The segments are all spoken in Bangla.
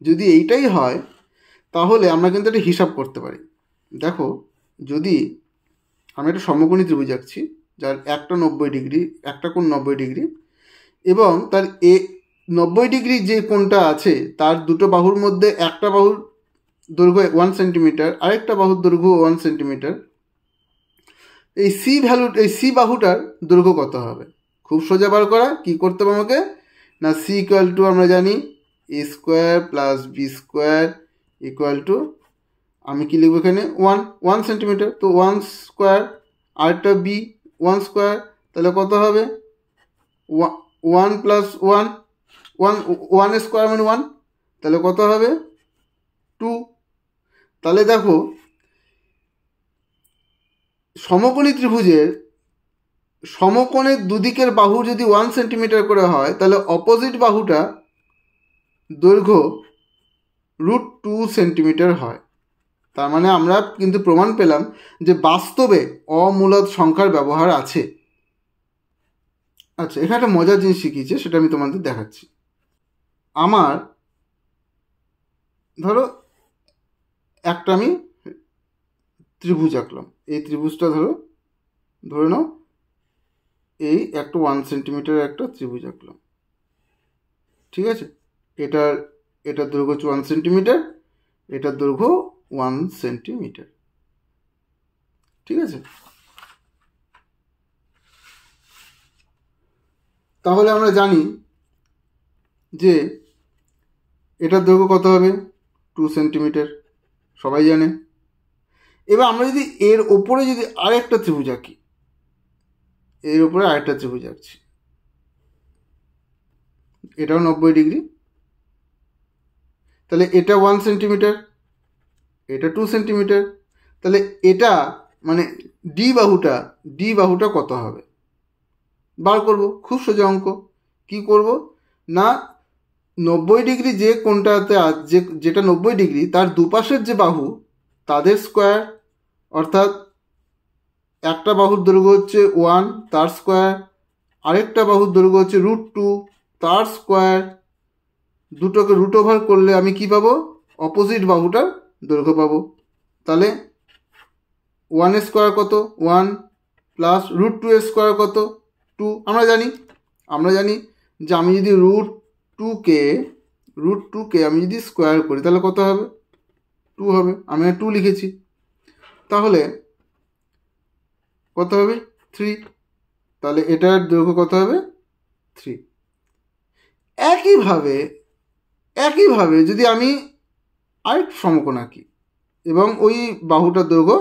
যদি এইটাই হয় তাহলে আমরা কিন্তু একটা হিসাব করতে পারি। দেখো, যদি আমি একটা সমকোণী ত্রিভুজ আঁকছি যার একটা 90 ডিগ্রি, একটা কোণ 90 ডিগ্রি, এবং তার 90 ডিগ্রি যে কোণটা আছে তার দুটো বাহুর মধ্যে একটা বাহুর দৈর্ঘ্য 1 সেন্টিমিটার, আরেকটা বাহুর দৈর্ঘ্য 1 সেন্টিমিটার। এই সি বাহুটার দৈর্ঘ্য কত হবে? খুব সোজা বার করা। কি করতে হবে আমাকে? না, সি ইকুয়াল টু আমরা জানি A square plus B square equal to, আমি কি লিখবো এখানে, 1 সেন্টিমিটার। তো 1 স্কোয়ার, আরেকটা বি 1 স্কোয়ার, তাহলে কত হবে? 1 প্লাস 1 স্কোয়ার মানে 1, তাহলে কত হবে? 2। তাহলে দেখো, সমকোণী ত্রিভুজের সমকোণের দুদিকের বাহু যদি 1 সেন্টিমিটার করে হয়, তাহলে অপোজিট বাহুটা দৈর্ঘ্য √2 সেন্টিমিটার হয়। তার মানে আমরা কিন্তু প্রমাণ পেলাম যে বাস্তবে অমূলদ সংখ্যার ব্যবহার আছে। আচ্ছা, এখানে একটা মজার জিনিস শিখিয়েছে, সেটা আমি তোমাদের দেখাচ্ছি। আমার ধরো একটা আমি ত্রিভুজ আঁকলাম। এই ত্রিভুজটা ধরে নাও এই একটা 1 সেন্টিমিটার একটা ত্রিভুজ আঁকলাম, ঠিক আছে? এটার দৈর্ঘ্য হচ্ছে 1 সেন্টিমিটার, এটার দৈর্ঘ্য 1 সেন্টিমিটার, ঠিক আছে? তাহলে আমরা জানি যে এটার দৈর্ঘ্য কত হবে? 2 সেন্টিমিটার, সবাই জানে। এবার আমরা যদি এর ওপরে যদি আরেকটা ত্রিভুজ আঁকি, এর ওপরে আরেকটা ত্রিভুজ আঁকছি, এটাও 90 ডিগ্রি, তাহলে এটা 1 সেন্টিমিটার, এটা 2 সেন্টিমিটার, তাহলে এটা মানে ডি বাহুটা কত হবে বার করব। খুব সোজা অঙ্ক। কি করব না, 90 ডিগ্রি যে কোণটাতে যেটা 90 ডিগ্রি তার দুপাশের যে বাহু তাদের স্কোয়ার, অর্থাৎ একটা বাহুর দৈর্ঘ্য হচ্ছে 1 তার স্কোয়ার, আরেকটা বাহুর দৈর্ঘ্য হচ্ছে √2 তার স্কোয়ার, দুটোকে রুট ওভার করলে আমি কি পাবো? অপোজিট বাহুটার দৈর্ঘ্য পাবো। তাহলে 1 স্কোয়ার কত? 1 প্লাস √2 স্কোয়ার কত? 2। আমরা জানি যে আমি যদি √2কে আমি যদি স্কোয়ার করি তাহলে কত হবে? 2 হবে। আমি 2 লিখেছি, তাহলে কত হবে? 3। তাহলে এটার দৈর্ঘ্য কত হবে? 3। একইভাবে যদি আমি আরেকটা সমকোণ আঁকি এবং ওই বাহুটার দৈর্ঘ্য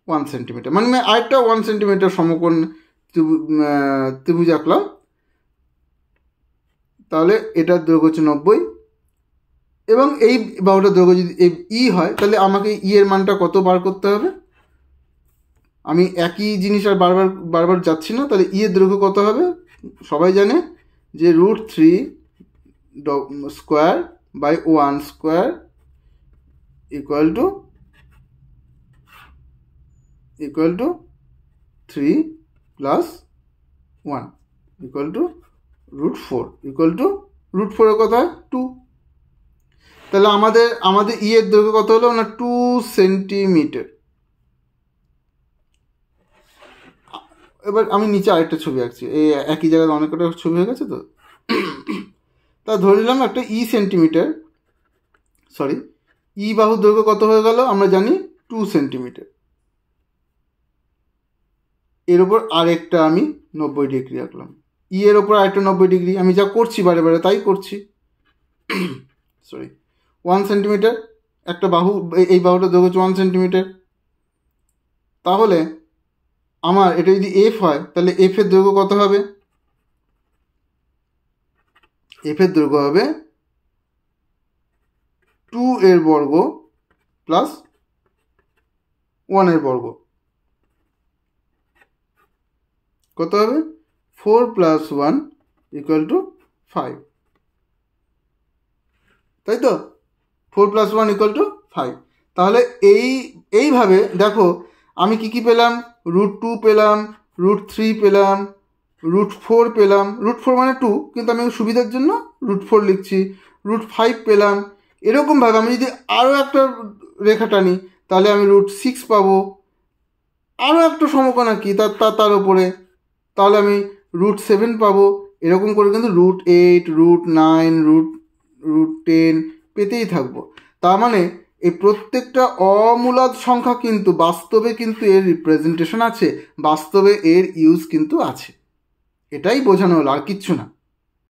1 সেন্টিমিটার, মানে আরেকটা 1 সেন্টিমিটার সমকোণ ত্রিভুজ আঁকলাম, তাহলে এটার দৈর্ঘ্য হচ্ছে 90, এবং এই বাহুটার দৈর্ঘ্য যদি ই হয়, তাহলে আমাকে ই এর মানটা কত বার করতে হবে? আমি একই জিনিস আর বারবার যাচ্ছি না। তাহলে ই এর দৈর্ঘ্য কত হবে? সবাই জানে যে √3 square by 1 square equal to 3 plus 1 equal to √4 equal to √4 এর কত হয়? 2। তাহলে আমাদের ই এর দৈর্ঘ্য কত হলো না? 2 সেন্টিমিটার। এবার আমি নিচে আরেকটা ছবি আঁকছি, এই একই জায়গায় অনেক কটা ছবি হয়ে গেছে তো। তা ধরে নিলাম একটা ই বাহুর দৈর্ঘ্য কত হয়ে গেল? আমরা জানি 2 সেন্টিমিটার। এর ওপর আরেকটা আমি 90 ডিগ্রি আঁকলাম, ই এর ওপর আরেকটা 90 ডিগ্রি। আমি যা করছি বারে বারে তাই করছি। 1 সেন্টিমিটার একটা বাহু, এই বাহুটার দৈর্ঘ্য হচ্ছে 1 সেন্টিমিটার। তাহলে আমার এটা যদি এফ হয়, তাহলে এফ এর দৈর্ঘ্য কত হবে? এফ এর দৈর্ঘ্য হবে 2 এর বর্গ প্লাস 1 এর বর্গ। কত হবে? 4 প্লাস 1 ইকুয়াল টু 5, তাই তো? 4 প্লাস 1 ইকুয়াল টু 5। তাহলে এইভাবে দেখো আমি কি পেলাম? √2 পেলাম, √3 পেলাম, √4 পেলাম। √4 মানে 2, কিন্তু আমি সুবিধার জন্য √4 লিখছি। √5 পেলাম, এরকমভাবে আমি যদি আরও একটা রেখা টানি তাহলে আমি √6 পাবো, আরও একটা সমকোণ আঁকি তার ওপরে তাহলে আমি √7 পাবো। এরকম করে কিন্তু √8, √9, √10 পেতেই থাকবো। তার মানে এই প্রত্যেকটা অমূলদ সংখ্যা কিন্তু বাস্তবে কিন্তু এর রিপ্রেজেন্টেশন আছে, বাস্তবে এর ইউজ কিন্তু আছে। এটাই বোঝানো হলো, আর কিচ্ছু না।